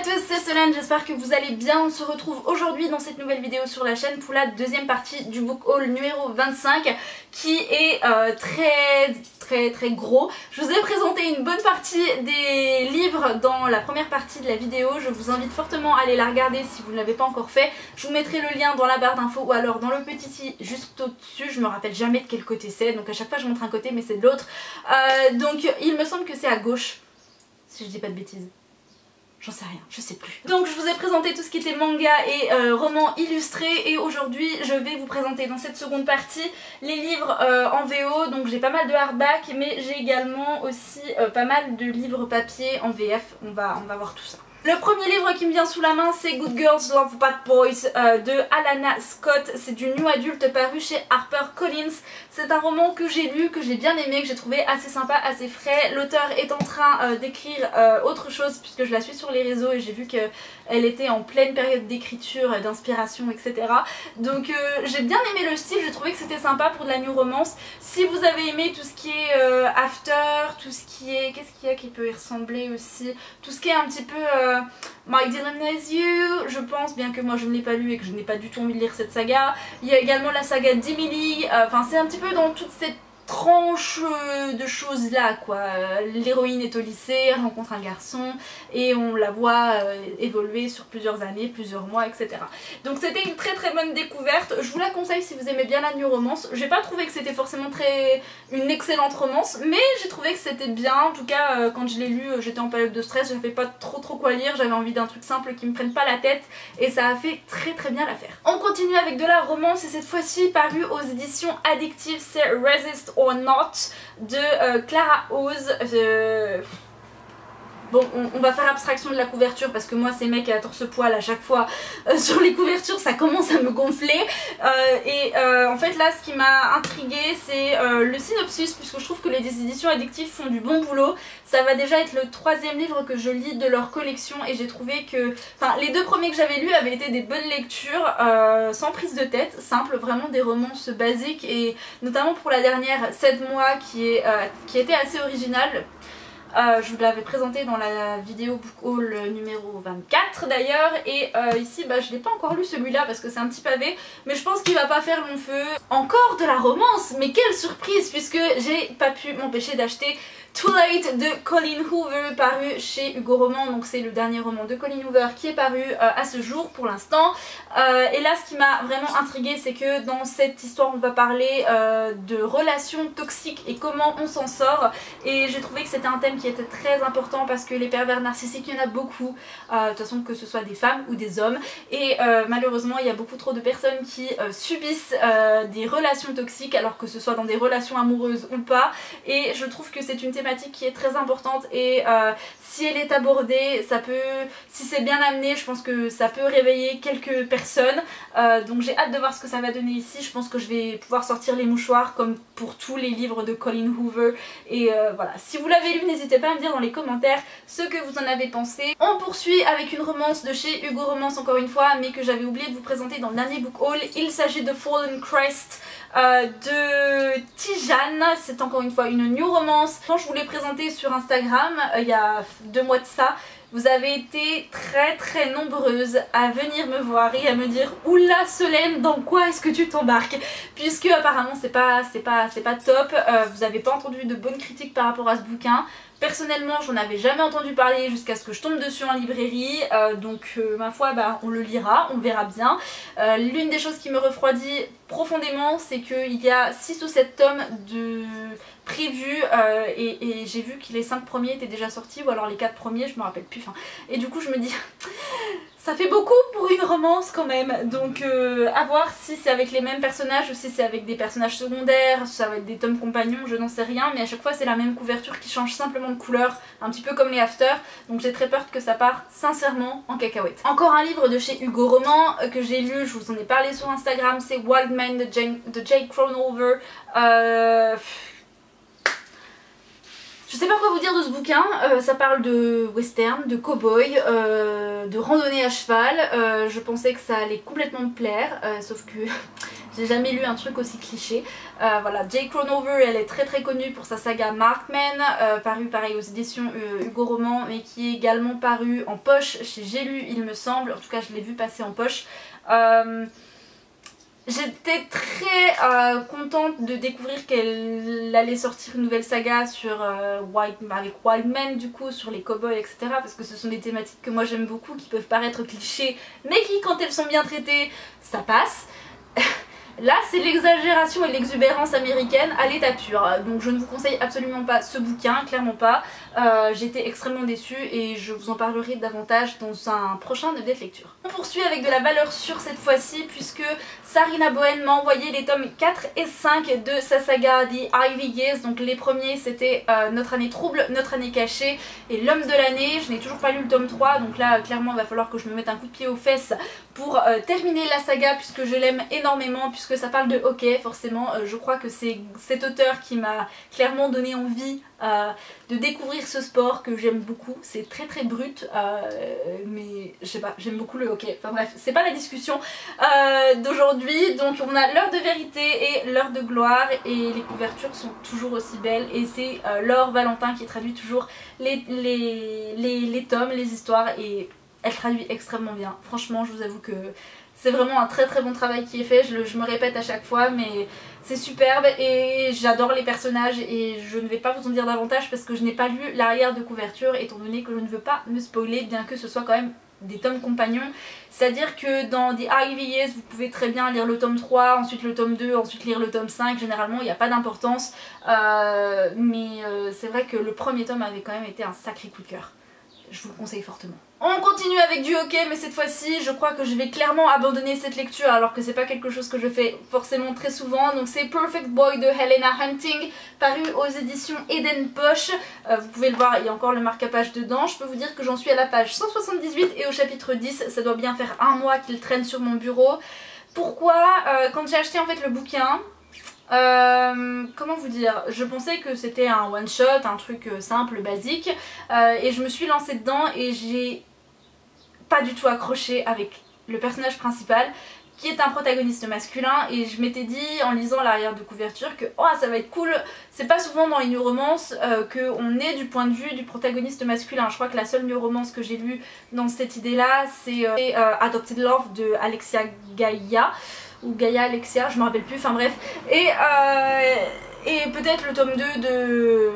tous, c'est Solène, j'espère que vous allez bien. On se retrouve aujourd'hui dans cette nouvelle vidéo sur la chaîne pour la deuxième partie du book haul numéro 25 qui est très gros. Je vous ai présenté une bonne partie des livres dans la première partie de la vidéo. Je vous invite fortement à aller la regarder si vous ne l'avez pas encore fait. Je vous mettrai le lien dans la barre d'infos ou alors dans le petit i juste au-dessus. Je me rappelle jamais de quel côté c'est, donc à chaque fois je montre un côté mais c'est de l'autre. Donc il me semble que c'est à gauche, si je dis pas de bêtises. J'en sais rien, je sais plus. Donc je vous ai présenté tout ce qui était manga et romans illustrés et aujourd'hui je vais vous présenter dans cette seconde partie les livres en VO. Donc j'ai pas mal de hardback mais j'ai également aussi pas mal de livres papier en VF. On va voir tout ça. Le premier livre qui me vient sous la main c'est Good Girls Love Bad Boys de Alana Scott. C'est du new adulte paru chez HarperCollins. C'est un roman que j'ai lu, que j'ai bien aimé, que j'ai trouvé assez sympa, assez frais. L'auteur est en train d'écrire autre chose puisque je la suis sur les réseaux et j'ai vu qu'elle était en pleine période d'écriture, d'inspiration, etc. Donc j'ai bien aimé le style, j'ai trouvé que c'était sympa pour de la new romance. Si vous avez aimé tout ce qui est after, tout ce qui est... qu'est-ce qu'il y a qui peut y ressembler aussi, tout ce qui est un petit peu... My Dylan Has You, je pense, bien que moi je ne l'ai pas lu et que je n'ai pas du tout envie de lire cette saga. Il y a également la saga d'Emily, enfin c'est un petit peu dans toute cette tranche de choses là quoi. L'héroïne est au lycée, elle rencontre un garçon et on la voit évoluer sur plusieurs années, plusieurs mois, etc. Donc c'était une très bonne découverte. Je vous la conseille si vous aimez bien la new romance. J'ai pas trouvé que c'était forcément une excellente romance, mais j'ai trouvé que c'était bien. En tout cas quand je l'ai lu j'étais en période de stress, je savais pas trop quoi lire, j'avais envie d'un truc simple qui me prenne pas la tête et ça a fait très bien l'affaire. On continue avec de la romance et cette fois-ci paru aux éditions Addictive, c'est Resist or Not de Clara Oz. Bon, on va faire abstraction de la couverture parce que moi ces mecs à torse-poil à chaque fois sur les couvertures ça commence à me gonfler. En fait là ce qui m'a intriguée c'est le synopsis, puisque je trouve que les éditions Addictives font du bon boulot. Ça va déjà être le troisième livre que je lis de leur collection et j'ai trouvé que... Enfin les deux premiers que j'avais lus avaient été des bonnes lectures, sans prise de tête, simple, vraiment des romances basiques et notamment pour la dernière 7 mois qui était assez originale. Je vous l'avais présenté dans la vidéo book haul numéro 24 d'ailleurs et ici je l'ai pas encore lu celui-là parce que c'est un petit pavé mais je pense qu'il va pas faire long feu. Encore de la romance, mais quelle surprise puisque j'ai pas pu m'empêcher d'acheter Too Late de Colleen Hoover paru chez Hugo Roman. Donc c'est le dernier roman de Colleen Hoover qui est paru à ce jour pour l'instant. Et là ce qui m'a vraiment intriguée c'est que dans cette histoire on va parler de relations toxiques et comment on s'en sort, et j'ai trouvé que c'était un thème qui était très important parce que les pervers narcissiques il y en a beaucoup, de toute façon que ce soit des femmes ou des hommes, et malheureusement il y a beaucoup trop de personnes qui subissent des relations toxiques alors que ce soit dans des relations amoureuses ou pas, et je trouve que c'est une thématique qui est très importante et si elle est abordée, ça peut, si c'est bien amené, je pense que ça peut réveiller quelques personnes. Donc j'ai hâte de voir ce que ça va donner ici. Je pense que je vais pouvoir sortir les mouchoirs comme pour tous les livres de Colleen Hoover. Et voilà, si vous l'avez lu, n'hésitez pas à me dire dans les commentaires ce que vous en avez pensé. On poursuit avec une romance de chez Hugo Romance encore une fois, mais que j'avais oublié de vous présenter dans le dernier book haul. Il s'agit de Fallen Crest de Tijane. C'est encore une fois une new romance. Quand je vous l'ai présenté sur Instagram il y a 2 mois de ça, vous avez été très nombreuses à venir me voir et à me dire oula Solène, dans quoi est-ce que tu t'embarques, puisque apparemment c'est pas top, vous avez pas entendu de bonnes critiques par rapport à ce bouquin. Personnellement j'en avais jamais entendu parler jusqu'à ce que je tombe dessus en librairie, donc ma foi on le lira, on verra bien. L'une des choses qui me refroidit profondément c'est qu'il y a 6 ou 7 tomes de prévus et j'ai vu que les 5 premiers étaient déjà sortis ou alors les 4 premiers, je me rappelle plus, et du coup je me dis ça fait beaucoup pour une romance quand même, donc à voir si c'est avec les mêmes personnages ou si c'est avec des personnages secondaires, ça va être des tomes compagnons, je n'en sais rien, mais à chaque fois c'est la même couverture qui change simplement de couleur, un petit peu comme les after, donc j'ai très peur que ça parte sincèrement en cacahuète. Encore un livre de chez Hugo Roman que j'ai lu, je vous en ai parlé sur Instagram, c'est Wild Man de Jake Cronenberg. Je sais pas quoi vous dire de ce bouquin, ça parle de western, de cow-boy, de randonnée à cheval. Je pensais que ça allait complètement me plaire, sauf que J'ai jamais lu un truc aussi cliché. Voilà, Jay Cronover, elle est très connue pour sa saga Markman, parue pareil aux éditions Hugo Roman, mais qui est également parue en poche chez J'ai lu il me semble, en tout cas je l'ai vu passer en poche. J'étais très contente de découvrir qu'elle allait sortir une nouvelle saga sur avec Wild Man du coup, sur les cowboys etc. Parce que ce sont des thématiques que moi j'aime beaucoup, qui peuvent paraître clichés, mais qui quand elles sont bien traitées, ça passe. Là c'est l'exagération et l'exubérance américaine à l'état pur, donc je ne vous conseille absolument pas ce bouquin, clairement pas. J'étais extrêmement déçue et je vous en parlerai davantage dans un prochain update lecture. On poursuit avec de la valeur sûre cette fois-ci, puisque Sarina Bohen m'a envoyé les tomes 4 et 5 de sa saga The Ivy Years. Donc les premiers c'était Notre année trouble, Notre année cachée et L'homme de l'année. Je n'ai toujours pas lu le tome 3, donc là clairement il va falloir que je me mette un coup de pied aux fesses pour terminer la saga, puisque je l'aime énormément, puisque ça parle de hockey forcément. Je crois que c'est cet auteur qui m'a clairement donné envie de découvrir ce sport que j'aime beaucoup. C'est très brut, mais je sais pas, j'aime beaucoup le hockey. Enfin bref, c'est pas la discussion d'aujourd'hui. Donc on a l'heure de vérité et l'heure de gloire, et les couvertures sont toujours aussi belles, et c'est Laure Valentin qui traduit toujours les tomes, les histoires, et elle traduit extrêmement bien. Franchement je vous avoue que c'est vraiment un très bon travail qui est fait, je me répète à chaque fois, mais c'est superbe et j'adore les personnages, et je ne vais pas vous en dire davantage parce que je n'ai pas lu l'arrière de couverture, étant donné que je ne veux pas me spoiler, bien que ce soit quand même des tomes compagnons. C'est à dire que dans The Ivy Years vous pouvez très bien lire le tome 3, ensuite le tome 2, ensuite lire le tome 5, généralement il n'y a pas d'importance, mais c'est vrai que le premier tome avait quand même été un sacré coup de cœur. Je vous le conseille fortement. On continue avec du hockey, mais cette fois-ci je crois que je vais clairement abandonner cette lecture, alors que c'est pas quelque chose que je fais forcément très souvent. Donc c'est Perfect Boy de Helena Hunting, paru aux éditions Eden Poche. Vous pouvez le voir, il y a encore le marque-page dedans. Je peux vous dire que j'en suis à la page 178 et au chapitre 10, ça doit bien faire un mois qu'il traîne sur mon bureau. Pourquoi quand j'ai acheté en fait le bouquin, comment vous dire, je pensais que c'était un one shot, un truc simple, basique, et je me suis lancée dedans et j'ai pas du tout accroché avec le personnage principal, qui est un protagoniste masculin, et je m'étais dit en lisant l'arrière de couverture que oh ça va être cool. C'est pas souvent dans les new romances qu'on est du point de vue du protagoniste masculin. Je crois que la seule new romance que j'ai lue dans cette idée là c'est Adopted Love de Alexia Gaia, ou Gaia Alexia, je me rappelle plus, enfin bref, et peut-être le tome 2 de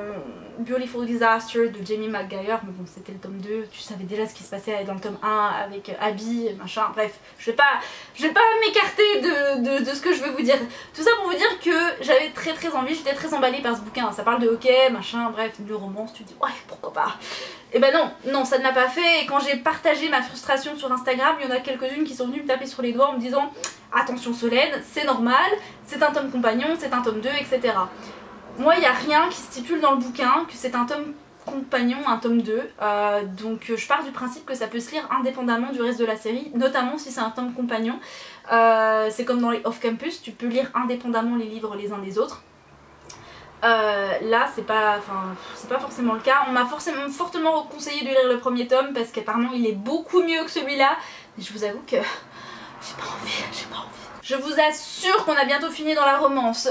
Beautiful Disaster de Jamie McGuire, mais bon c'était le tome 2, tu savais déjà ce qui se passait dans le tome 1 avec Abby, machin, bref, je vais pas m'écarter de ce que je veux vous dire. Tout ça pour vous dire que j'avais très envie, j'étais très emballée par ce bouquin, ça parle de hockey, machin, bref, de romance, tu te dis ouais pourquoi pas. Et ben non, ça ne l'a pas fait, et quand j'ai partagé ma frustration sur Instagram, il y en a quelques-unes qui sont venues me taper sur les doigts en me disant attention Solène, c'est normal, c'est un tome compagnon, c'est un tome 2, etc. Moi il n'y a rien qui stipule dans le bouquin que c'est un tome compagnon, un tome 2, donc je pars du principe que ça peut se lire indépendamment du reste de la série, notamment si c'est un tome compagnon. C'est comme dans les off-campus, tu peux lire indépendamment les livres les uns des autres. Là c'est pas forcément le cas. On m'a fortement conseillé de lire le premier tome parce qu'apparemment il est beaucoup mieux que celui-là, mais je vous avoue que j'ai pas envie. Je vous assure qu'on a bientôt fini dans la romance.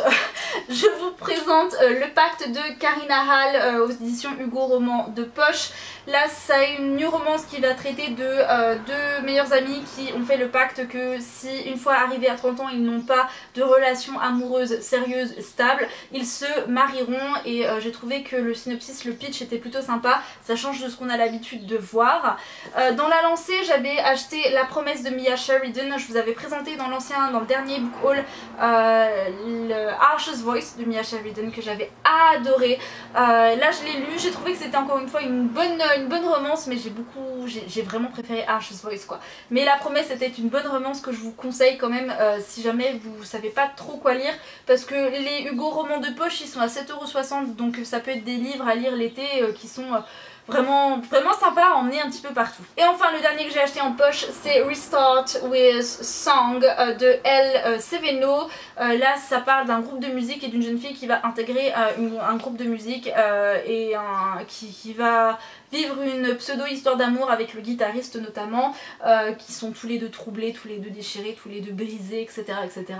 Je vous présente le pacte de Karina Hall aux éditions Hugo Roman de poche. Là c'est une new romance qui va traiter de deux meilleurs amis qui ont fait le pacte que si une fois arrivés à 30 ans ils n'ont pas de relation amoureuse sérieuse stable, ils se marieront, et j'ai trouvé que le synopsis, le pitch était plutôt sympa, ça change de ce qu'on a l'habitude de voir. Dans la lancée j'avais acheté La promesse de Mia Sheridan, je vous avais présenté dans le dernier book haul le Archer's Voice de Mia Sheridan que j'avais adoré. Là je l'ai lu, j'ai trouvé que c'était encore une fois une bonne romance, mais j'ai vraiment préféré Archer's Voice quoi. Mais La promesse était une bonne romance que je vous conseille quand même si jamais vous savez pas trop quoi lire, parce que les Hugo Romans de poche ils sont à 7,60 €, donc ça peut être des livres à lire l'été qui sont vraiment sympa à emmener un petit peu partout. Et enfin le dernier que j'ai acheté en poche c'est Restart with Song de Elle Seveno. Là ça parle d'un groupe de musique et d'une jeune fille qui va intégrer un groupe de musique et qui va vivre une pseudo-histoire d'amour avec le guitariste notamment, qui sont tous les deux troublés, tous les deux déchirés, tous les deux brisés, etc. etc.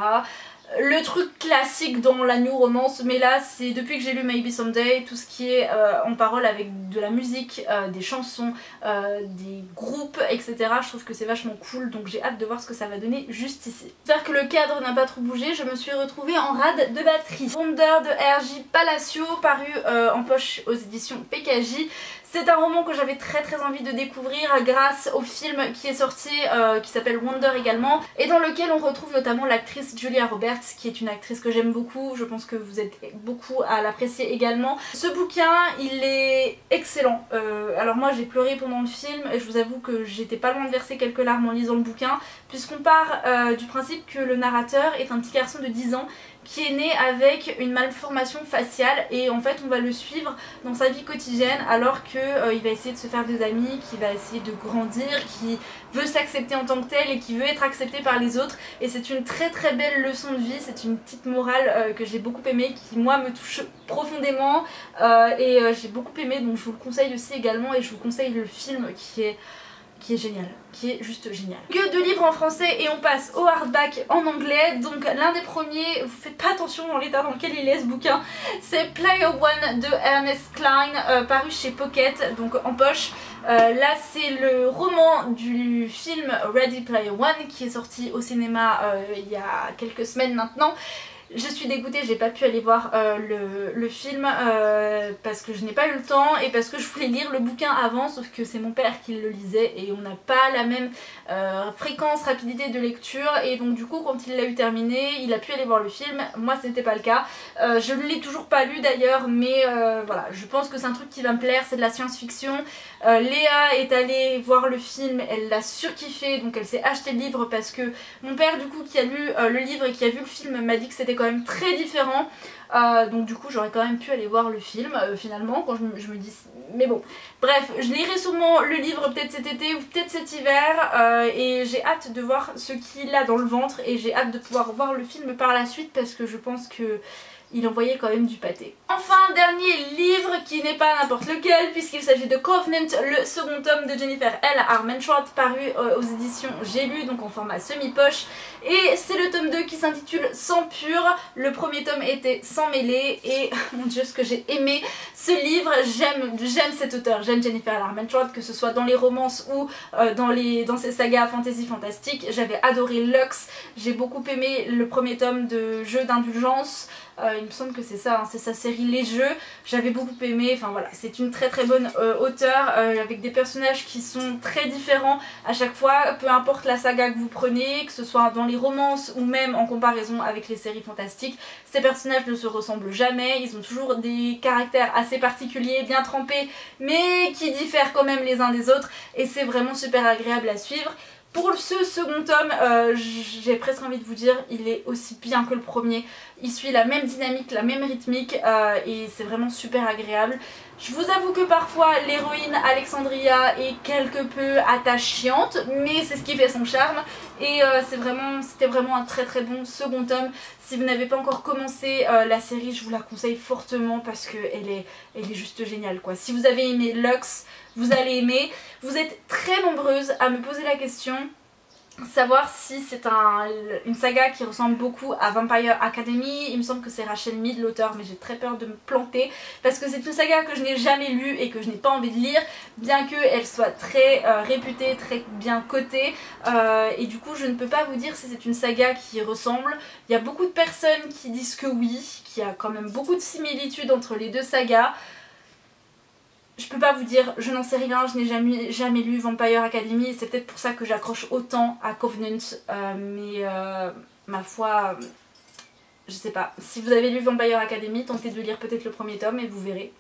le truc classique dans la new romance, mais là c'est depuis que j'ai lu Maybe Someday, tout ce qui est en parole avec de la musique, des chansons, des groupes, etc. Je trouve que c'est vachement cool, donc j'ai hâte de voir ce que ça va donner juste ici. J'espère que le cadre n'a pas trop bougé, je me suis retrouvée en rade de batterie. Wonder de R.J. Palacio, paru en poche aux éditions PKJ. C'est un roman que j'avais très envie de découvrir grâce au film qui est sorti, qui s'appelle Wonder également, et dans lequel on retrouve notamment l'actrice Julia Roberts, qui est une actrice que j'aime beaucoup, je pense que vous êtes beaucoup à l'apprécier également. Ce bouquin, il est excellent. Alors moi j'ai pleuré pendant le film, et je vous avoue que j'étais pas loin de verser quelques larmes en lisant le bouquin, puisqu'on part du principe que le narrateur est un petit garçon de 10 ans qui est né avec une malformation faciale, et en fait on va le suivre dans sa vie quotidienne alors que il va essayer de se faire des amis, qui va essayer de grandir, qui veut s'accepter en tant que tel et qui veut être accepté par les autres, et c'est une très belle leçon de vie, c'est une petite morale que j'ai beaucoup aimée, qui moi me touche profondément, et j'ai beaucoup aimé, donc je vous le conseille aussi également, et je vous conseille le film qui est génial, qui est juste génial. Que de livres en français, et on passe au hardback en anglais. Donc l'un des premiers, vous faites pas attention dans l'état dans lequel il est ce bouquin, c'est Player One de Ernest Cline, paru chez Pocket, donc en poche. Là c'est le roman du film Ready Player One qui est sorti au cinéma il y a quelques semaines maintenant. Je suis dégoûtée, j'ai pas pu aller voir le film parce que je n'ai pas eu le temps, et parce que je voulais lire le bouquin avant, sauf que c'est mon père qui le lisait et on n'a pas la même fréquence, rapidité de lecture, et donc du coup quand il l'a eu terminé, il a pu aller voir le film. Moi ce n'était pas le cas, je ne l'ai toujours pas lu d'ailleurs, mais voilà, je pense que c'est un truc qui va me plaire, c'est de la science-fiction. Léa est allée voir le film, elle l'a surkiffé, donc elle s'est acheté le livre parce que mon père du coup qui a lu le livre et qui a vu le film m'a dit que c'était quand même très différent, donc du coup j'aurais quand même pu aller voir le film finalement, quand je me dis, mais bon bref, je lirai sûrement le livre peut-être cet été ou peut-être cet hiver, et j'ai hâte de voir ce qu'il a dans le ventre, et j'ai hâte de pouvoir voir le film par la suite parce que je pense que il envoyait quand même du pâté. Enfin, dernier livre qui n'est pas n'importe lequel, puisqu'il s'agit de Covenant, le second tome de Jennifer L. Armentrout, paru aux éditions J'ai lu, donc en format semi-poche. Et c'est le tome 2 qui s'intitule Sang pur. Le premier tome était Sang mêlé, et mon dieu ce que j'ai aimé ce livre, j'aime cet auteur, j'aime Jennifer L. Armentrout, que ce soit dans les romances ou dans ses sagas fantasy fantastiques. J'avais adoré Lux, j'ai beaucoup aimé le premier tome de Jeux d'indulgence. Il me semble que c'est ça, hein, c'est sa série Les Jeux, j'avais beaucoup aimé, enfin voilà, c'est une très bonne auteure, avec des personnages qui sont très différents à chaque fois, peu importe la saga que vous prenez, que ce soit dans les romances ou même en comparaison avec les séries fantastiques, ces personnages ne se ressemblent jamais, ils ont toujours des caractères assez particuliers, bien trempés, mais qui diffèrent quand même les uns des autres, et c'est vraiment super agréable à suivre. Pour ce second tome, j'ai presque envie de vous dire, il est aussi bien que le premier. Il suit la même dynamique, la même rythmique, et c'est vraiment super agréable. Je vous avoue que parfois l'héroïne Alexandria est quelque peu attachante, mais c'est ce qui fait son charme. Et c'était vraiment un très bon second tome. Si vous n'avez pas encore commencé la série, je vous la conseille fortement parce qu'elle est juste géniale, quoi. Si vous avez aimé Lux, vous allez aimer. Vous êtes très nombreuses à me poser la question, savoir si c'est une saga qui ressemble beaucoup à Vampire Academy. Il me semble que c'est Rachel Mead l'auteur, mais j'ai très peur de me planter parce que c'est une saga que je n'ai jamais lue et que je n'ai pas envie de lire, bien qu'elle soit très réputée, très bien cotée, et du coup je ne peux pas vous dire si c'est une saga qui ressemble. Il y a beaucoup de personnes qui disent que oui, qu'il y a quand même beaucoup de similitudes entre les deux sagas. Je peux pas vous dire, je n'en sais rien, je n'ai jamais lu Vampire Academy, c'est peut-être pour ça que j'accroche autant à Covenant, mais ma foi, je sais pas. Si vous avez lu Vampire Academy, tentez de lire peut-être le premier tome et vous verrez.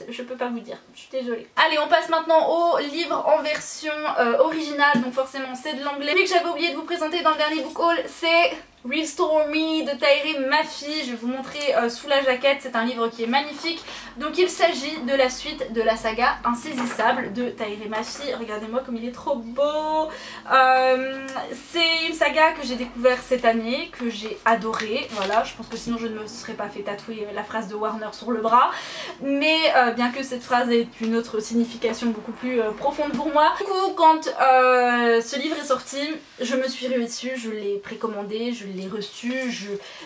Je peux pas vous dire, je suis désolée. Allez, on passe maintenant au livre en version originale, donc forcément c'est de l'anglais. Celui que j'avais oublié de vous présenter dans le dernier book haul, c'est Restore Me de Tahereh Mafi. Je vais vous montrer sous la jaquette, c'est un livre qui est magnifique. Donc il s'agit de la suite de la saga Insaisissable de Tahereh Mafi. Regardez-moi comme il est trop beau. C'est une saga que j'ai découvert cette année, que j'ai adorée. Voilà, je pense que sinon je ne me serais pas fait tatouer la phrase de Warner sur le bras. Mais bien que cette phrase ait une autre signification beaucoup plus profonde pour moi. Du coup, quand ce livre est sorti, je me suis ruée dessus, je l'ai précommandé, je l'ai reçu,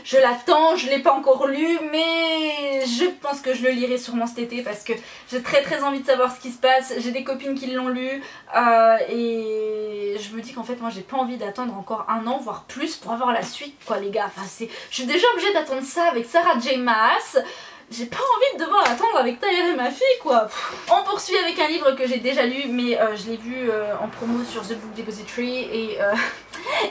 je l'attends, je l'ai pas encore lu, mais je pense que je le lirai sûrement cet été parce que j'ai très envie de savoir ce qui se passe. J'ai des copines qui l'ont lu et je me dis qu'en fait moi j'ai pas envie d'attendre encore un an voire plus pour avoir la suite quoi les gars. Enfin, je suis déjà obligée d'attendre ça avec Sarah J Maas. J'ai pas envie de devoir attendre avec Tyler et ma fille quoi. On poursuit avec un livre que j'ai déjà lu mais je l'ai vu en promo sur The Book Depository et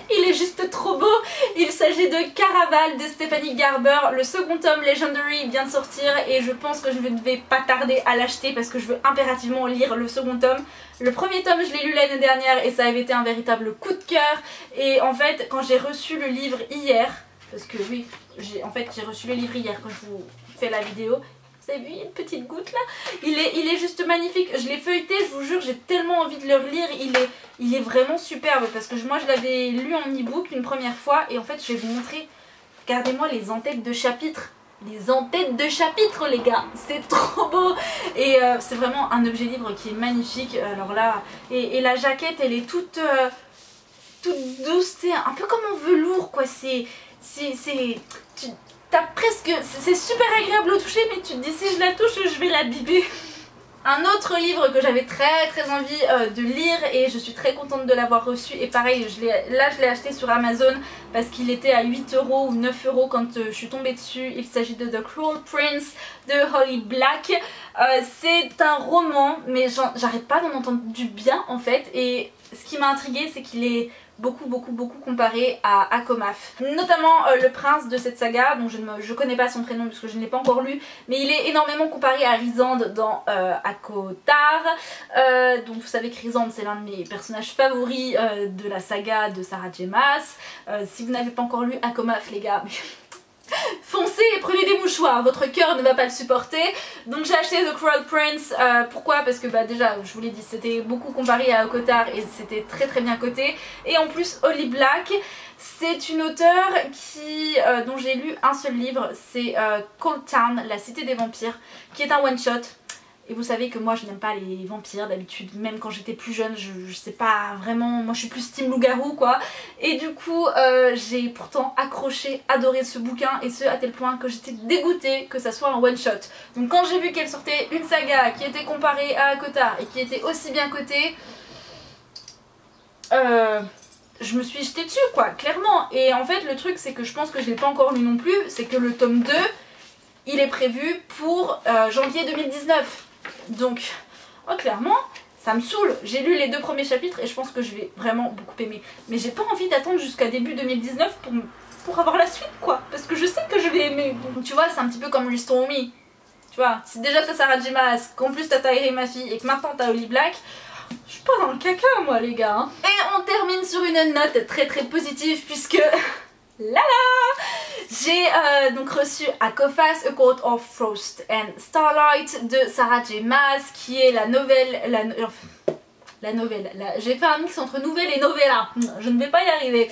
il est juste trop beau. Il s'agit de Caraval de Stephanie Garber. Le second tome Legendary vient de sortir et je pense que je ne vais pas tarder à l'acheter parce que je veux impérativement lire le second tome. Le premier tome je l'ai lu l'année dernière et ça avait été un véritable coup de cœur et en fait quand j'ai reçu le livre hier, parce que oui, j'ai reçu le livre hier quand je vous fais la vidéo. Vous avez vu, il y a une petite goutte là. Il est juste magnifique. Je l'ai feuilleté, je vous jure, j'ai tellement envie de le relire. Il est vraiment superbe parce que moi je l'avais lu en e-book une première fois et en fait je vais vous montrer. Regardez-moi les en-têtes de chapitres. Les en-têtes de chapitres les gars, c'est trop beau. Et c'est vraiment un objet livre qui est magnifique. Alors là, et la jaquette elle est toute douce, c'est un peu comme en velours quoi. C'est super agréable au toucher mais tu te dis si je la touche je vais l'abîmer. Un autre livre que j'avais très envie de lire et je suis très contente de l'avoir reçu et pareil je l'ai acheté sur Amazon parce qu'il était à 8 € ou 9 € quand je suis tombée dessus. Il s'agit de The Cruel Prince de Holly Black. C'est un roman mais j'arrête pas d'en entendre du bien en fait et ce qui m'a intriguée c'est qu'il est beaucoup comparé à Akomaf, notamment le prince de cette saga dont je connais pas son prénom puisque je ne l'ai pas encore lu, mais il est énormément comparé à Rhysand dans Akotar. Donc vous savez que Rhysand c'est l'un de mes personnages favoris de la saga de Sarah J Maas. Si vous n'avez pas encore lu Akomaf les gars, foncez et prenez des mouchoirs, votre cœur ne va pas le supporter. Donc j'ai acheté The Cruel Prince, pourquoi? Parce que déjà je vous l'ai dit c'était beaucoup comparé à Akotar et c'était très bien coté. Et en plus Holly Black c'est une auteure dont j'ai lu un seul livre, c'est Cold Town, la cité des vampires, qui est un one shot. Et vous savez que moi je n'aime pas les vampires d'habitude, même quand j'étais plus jeune, je sais pas vraiment, moi je suis plus team loup-garou quoi. Et du coup j'ai pourtant accroché, adoré ce bouquin et ce à tel point que j'étais dégoûtée que ça soit un one shot. Donc quand j'ai vu qu'elle sortait une saga qui était comparée à Akotar et qui était aussi bien cotée, je me suis jetée dessus quoi, clairement. Et en fait le truc c'est que je pense que je l'ai pas encore lu non plus, c'est que le tome 2 il est prévu pour janvier 2019. Donc, clairement, ça me saoule. J'ai lu les 2 premiers chapitres et je pense que je vais vraiment beaucoup aimer. Mais j'ai pas envie d'attendre jusqu'à début 2019 pour avoir la suite, quoi. Parce que je sais que je vais aimer. Donc, tu vois, c'est un petit peu comme Restore Me. Tu vois, si déjà t'as Sarah J Maas, qu'en plus t'as Tyler et ma fille et que maintenant t'as Holly Black, je suis pas dans le caca, moi, les gars. Hein. Et on termine sur une note très positive puisque... Lala! J'ai donc reçu Akofas, A Court of Frost and Starlight de Sarah J Maas qui est la nouvelle... J'ai fait un mix entre nouvelle et novella, je ne vais pas y arriver.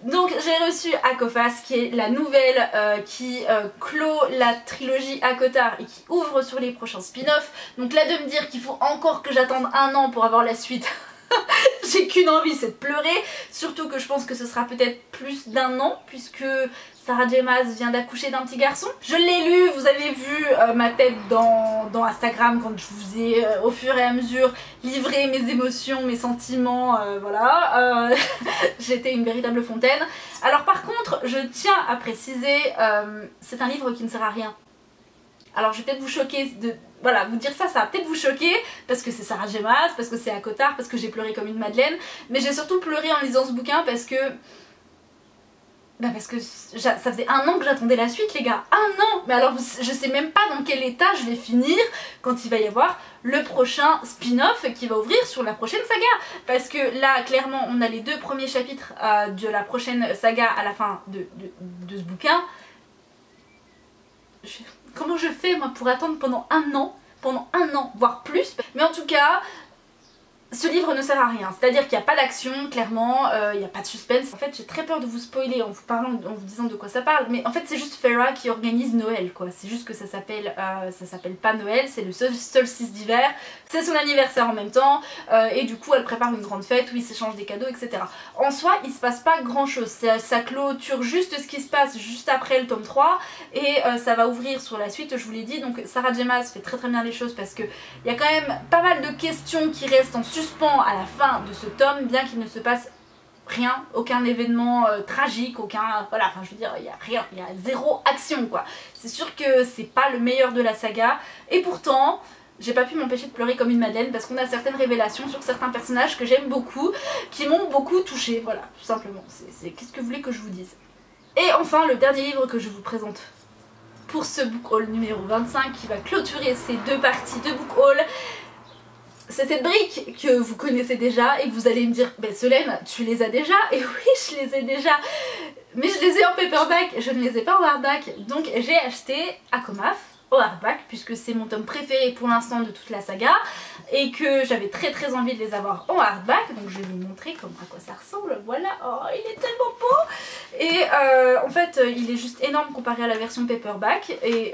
Donc j'ai reçu Akofas qui est la nouvelle qui clôt la trilogie Akotar et qui ouvre sur les prochains spin-offs. Donc là de me dire qu'il faut encore que j'attende un an pour avoir la suite... J'ai qu'une envie, c'est de pleurer. Surtout que je pense que ce sera peut-être plus d'1 an puisque Sarah J Maas vient d'accoucher d'un petit garçon. Je l'ai lu, vous avez vu ma tête dans Instagram quand je vous ai au fur et à mesure livré mes émotions, mes sentiments, voilà. J'étais une véritable fontaine. Alors par contre, je tiens à préciser, c'est un livre qui ne sert à rien. Alors je vais peut-être vous choquer voilà, vous dire ça va peut-être vous choquer parce que c'est Sarah J Maas, parce que c'est Akotar, parce que j'ai pleuré comme une madeleine, mais j'ai surtout pleuré en lisant ce bouquin parce que ça faisait 1 an que j'attendais la suite les gars, 1 an. Mais alors je sais même pas dans quel état je vais finir quand il va y avoir le prochain spin-off qui va ouvrir sur la prochaine saga, parce que là clairement on a les 2 premiers chapitres de la prochaine saga à la fin de ce bouquin. Comment je fais moi pour attendre pendant un an, voire plus? Mais en tout cas, ce livre ne sert à rien, c'est-à-dire qu'il n'y a pas d'action, clairement, il n'y a pas de suspense. En fait j'ai très peur de vous spoiler en vous parlant, en vous disant de quoi ça parle, mais en fait c'est juste Feyre qui organise Noël quoi, c'est juste que ça s'appelle pas Noël, c'est le solstice d'hiver, c'est son anniversaire en même temps, et du coup elle prépare une grande fête où ils s'échangent des cadeaux etc. En soi il se passe pas grand chose, ça clôture juste ce qui se passe juste après le tome 3, et ça va ouvrir sur la suite, je vous l'ai dit, donc Sarah J Maas fait très bien les choses parce que il y a quand même pas mal de questions qui restent en suspens à la fin de ce tome, bien qu'il ne se passe rien, aucun événement tragique, aucun, voilà, enfin je veux dire, il y a rien, il y a zéro action quoi. C'est sûr que c'est pas le meilleur de la saga, et pourtant j'ai pas pu m'empêcher de pleurer comme une madeleine parce qu'on a certaines révélations sur certains personnages que j'aime beaucoup, qui m'ont beaucoup touchée, voilà, tout simplement. Qu'est-ce que vous voulez que je vous dise? Et enfin le dernier livre que je vous présente pour ce book haul numéro 25 qui va clôturer ces deux parties de book haul. C'est cette brique que vous connaissez déjà et que vous allez me dire ben Solène tu les as déjà, et oui je les ai déjà, mais je les ai en paperback, je ne les ai pas en hardback, donc j'ai acheté Akomaf au hardback puisque c'est mon tome préféré pour l'instant de toute la saga et que j'avais très envie de les avoir en hardback, donc je vais vous montrer à quoi ça ressemble, voilà, oh il est tellement beau, et en fait il est juste énorme comparé à la version paperback, et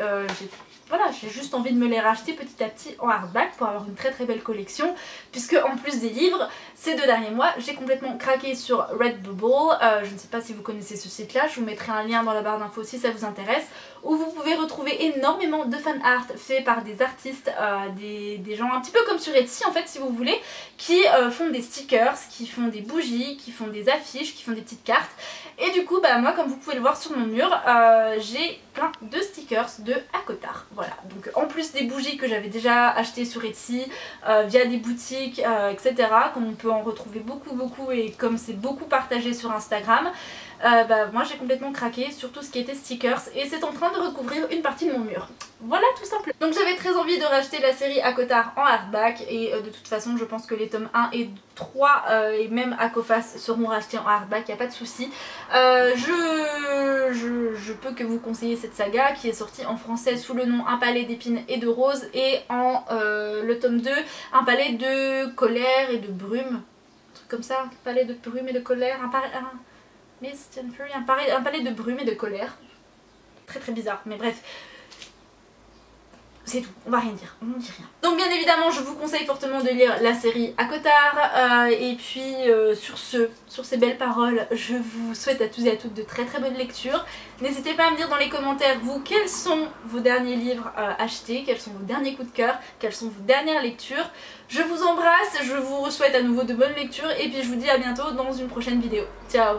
j'ai juste envie de me les racheter petit à petit en hardback pour avoir une très belle collection, puisque en plus des livres, ces 2 derniers mois, j'ai complètement craqué sur Redbubble. Je ne sais pas si vous connaissez ce site là, je vous mettrai un lien dans la barre d'infos si ça vous intéresse, où vous pouvez retrouver énormément de fan art fait par des artistes, des gens un petit peu comme sur Etsy en fait si vous voulez, qui font des stickers, qui font des bougies, qui font des affiches, qui font des petites cartes. Et du coup bah moi comme vous pouvez le voir sur mon mur, j'ai plein de stickers de ACOTAR. Voilà, donc en plus des bougies que j'avais déjà achetées sur Etsy, via des boutiques, etc. Comme on peut en retrouver beaucoup et comme c'est beaucoup partagé sur Instagram, moi j'ai complètement craqué sur tout ce qui était stickers et c'est en train de recouvrir une partie de mon mur. Voilà tout simplement. Donc j'avais très envie de racheter la série ACOTAR en hardback et de toute façon je pense que les tomes 1 et 3 et même Akofas seront rachetés en hardback, il n'y a pas de souci. Je peux que vous conseiller cette saga qui est sortie en français sous le nom Un palais d'épines et de roses, et en le tome 2 Un palais de colère et de brume, un truc comme ça, un palais de brume et de colère, Mist and Fury, un palais de brume et de colère. Très bizarre, mais bref. C'est tout, on va rien dire, on ne dit rien. Donc bien évidemment je vous conseille fortement de lire la série ACOTAR, et puis sur ces belles paroles, je vous souhaite à tous et à toutes de très bonnes lectures. N'hésitez pas à me dire dans les commentaires vous quels sont vos derniers livres achetés, quels sont vos derniers coups de cœur, quelles sont vos dernières lectures. Je vous embrasse, je vous souhaite à nouveau de bonnes lectures et puis je vous dis à bientôt dans une prochaine vidéo. Ciao!